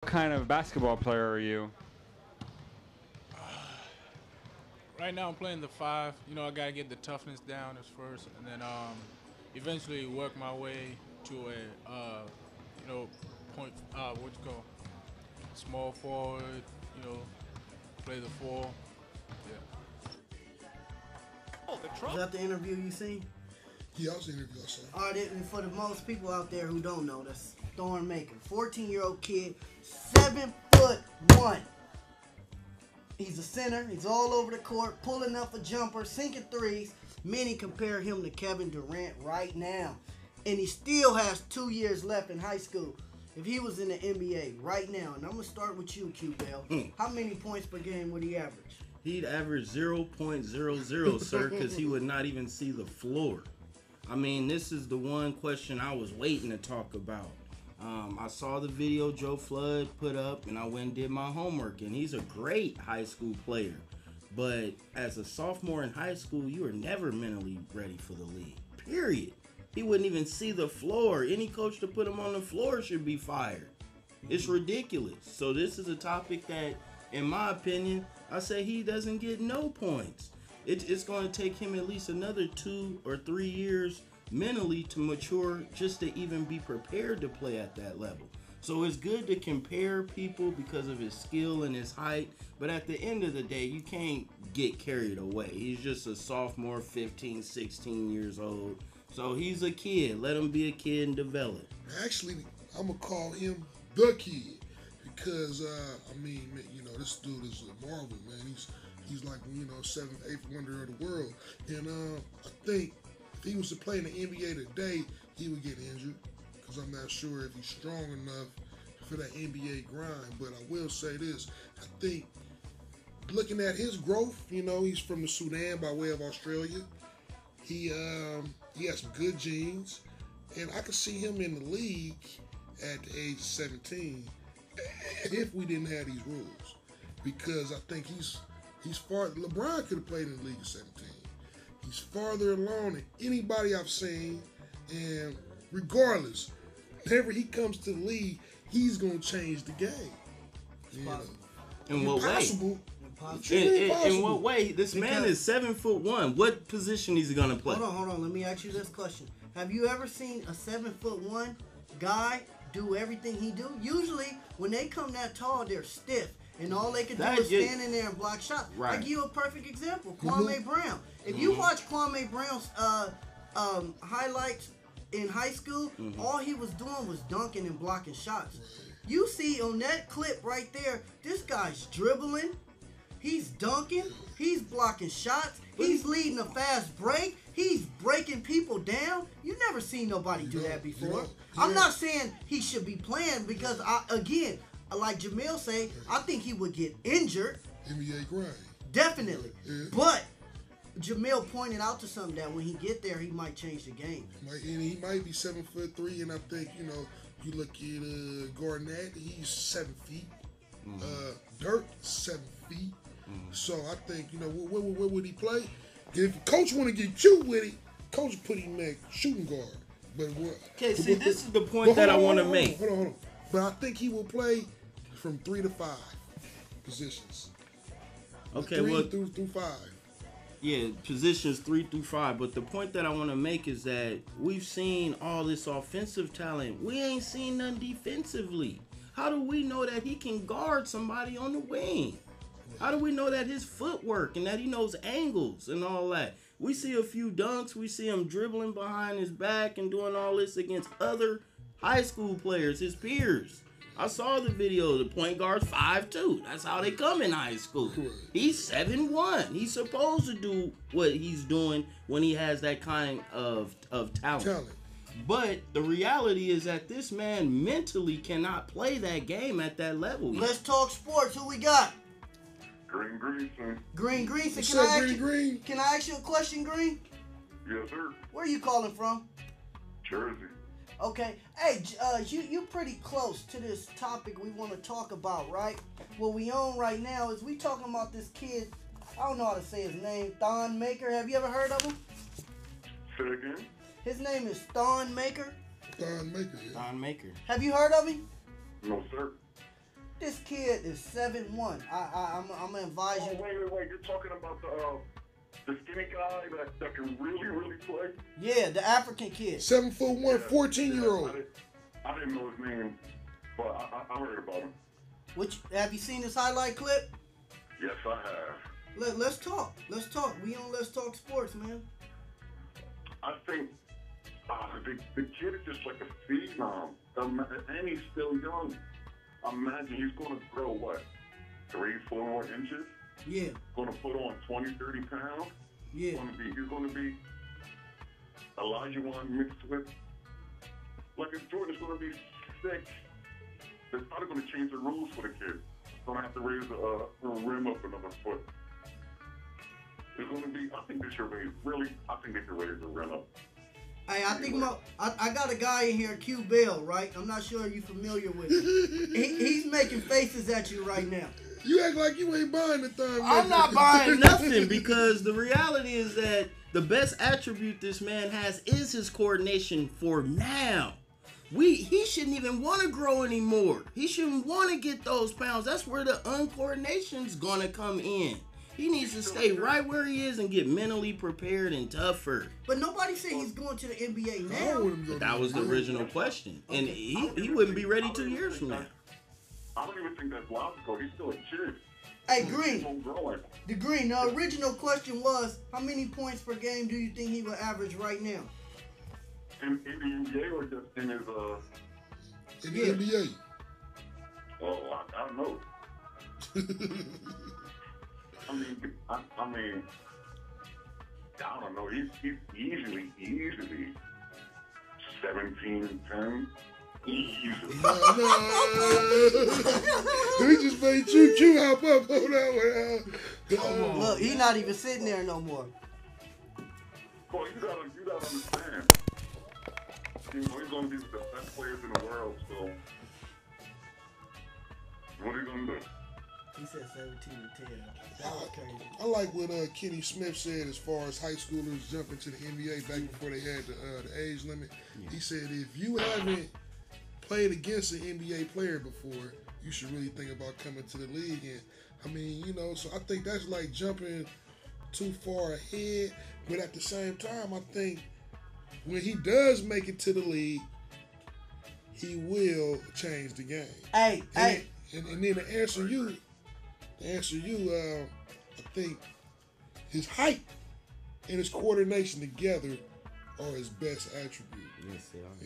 What kind of basketball player are you? Right now I'm playing the five. You know, I gotta get the toughness down as first, and then eventually work my way to a point. What you call small forward. You know, play the four. Yeah. Is that the interview you seen? Yeah, I was interviewing myself. All right, and for the most people out there who don't know, that's Thorn Maker, 14-year-old kid, 7'1". He's a center. He's all over the court, pulling up a jumper, sinking threes. Many compare him to Kevin Durant right now, and he still has 2 years left in high school. If he was in the NBA right now, and I'm gonna start with you, Q-Bell, how many points per game would he average? He'd average 0.00, sir, because he would not even see the floor. I mean, this is the one question I was waiting to talk about. I saw the video Joe Flood put up, and I went and did my homework, and he's a great high school player. But as a sophomore in high school, you are never mentally ready for the league, period. He wouldn't even see the floor. Any coach to put him on the floor should be fired. It's ridiculous. So this is a topic that, in my opinion, I say he doesn't get no points. It's going to take him at least another 2 or 3 years mentally to mature just to even be prepared to play at that level. So it's good to compare people because of his skill and his height, but at the end of the day, you can't get carried away. He's just a sophomore, 15, 16 years old. So he's a kid. Let him be a kid and develop. Actually, I'm going to call him the kid because, this dude is a marvel, man. He's like, 7th, 8th wonder of the world. And I think if he was to play in the NBA today, he would get injured because I'm not sure if he's strong enough for that NBA grind. But I will say this. I think looking at his growth, he's from the Sudan by way of Australia. He has some good genes. And I could see him in the league at the age of 17 if we didn't have these rules. Because I think he's far. LeBron could have played in the league at 17. He's farther along than anybody I've seen, and regardless, whenever he comes to the league, he's gonna change the game. In what way? Impossible. In what way? This man is 7'1". What position is he gonna play? Hold on. Let me ask you this question: have you ever seen a 7'1" guy do everything he do? Usually, when they come that tall, they're stiff. And all they can do is stand in there and block shots. Right. I give you a perfect example. Kwame Brown. If you watch Kwame Brown's highlights in high school, all he was doing was dunking and blocking shots. You see on that clip right there, this guy's dribbling, he's dunking, he's blocking shots, he's leading a fast break, he's breaking people down. You never seen nobody do that before. I'm not saying he should be playing because, like Jamil say, I think he would get injured. NBA grind. Definitely. Yeah. But Jamil pointed out to something that when he get there, he might change the game. And he might be 7'3", and I think, you look at Garnett, he's 7 feet. Dirk, 7 feet. So I think, where would he play? If the coach want to get cute with it, coach put him at shooting guard. But this is the point that I want to make. Hold on. But I think he will play from 3 to 5 positions. Okay, 3 through 5. Yeah, positions 3 through 5. But the point that I want to make is that we've seen all this offensive talent. We ain't seen none defensively. How do we know that he can guard somebody on the wing? How do we know that his footwork and that he knows angles and all that? We see a few dunks. We see him dribbling behind his back and doing all this against other high school players, his peers. I saw the video. The point guard's 5'2". That's how they come in high school. He's 7'1". He's supposed to do what he's doing when he has that kind of talent. But the reality is that this man mentally cannot play that game at that level. Let's talk sports. Who we got? Green Greason. Green Greason. What's up, Green? Can I ask you a question, Green? Yes, sir. Where are you calling from? Jersey. Okay. Hey, you pretty close to this topic we want to talk about, right? What we on right now is we talking about this kid. I don't know how to say his name. Thon Maker. Have you ever heard of him? Say it again. His name is Thon Maker. Thon Maker. Thon Maker. Have you heard of him? No, sir. kid is 7'1". I'm gonna advise Oh, you. wait. You're talking about the skinny guy that can really play? Yeah, the African kid. 7'1", 14-year-old. I didn't know his name, but I heard about him. Have you seen this highlight clip? Yes, I have. Let's talk. Let's talk. We on Let's Talk Sports, man. I think the kid is just like a phenom, and he's still young. Imagine he's going to grow, what, 3-4 more inches? Yeah. Going to put on 20, 30 pounds? Yeah. He's going to be Elijah Wan mixed with, like if Jordan's going to be 6, they're probably going to change the rules for the kid. Going to have to raise the rim up another foot. It's going to be, I think they should raise the rim up. Hey, I got a guy in here, Q Bell, right? I'm not sure you're familiar with him. He's making faces at you right now. You act like you ain't buying the thing. I'm not buying nothing because the reality is that the best attribute this man has is his coordination for now. He shouldn't even want to grow anymore. He shouldn't want to get those pounds. That's where the uncoordination's gonna come in. He needs to stay right where he is and get mentally prepared and tougher. But nobody said he's going to the NBA I now. don't want him to go That was the original question. And he wouldn't be ready 2 years from now. I don't even think that's logical. He's still a kid. Hey, He's Green. still growing. The original question was, how many points per game do you think he will average right now? In the NBA or just in his in the NBA. Oh, I don't know. I mean, I don't know. He's easily 17-10. Easily. We just made Choo hop up on that one. Look, he's not even sitting there no more. Boy, you gotta understand. You know, he's gonna be the best players in the world, so what are you gonna do? He said 17-10. That was crazy. I like what Kenny Smith said as far as high schoolers jumping to the NBA back before they had the age limit. He said if you haven't played against an NBA player before, you should really think about coming to the league. And I mean, you know, so I think that's like jumping too far ahead. But at the same time, I think when he does make it to the league, he will change the game. Hey. And then to answer you, I think his height and his coordination together are his best attribute. Yes, they are.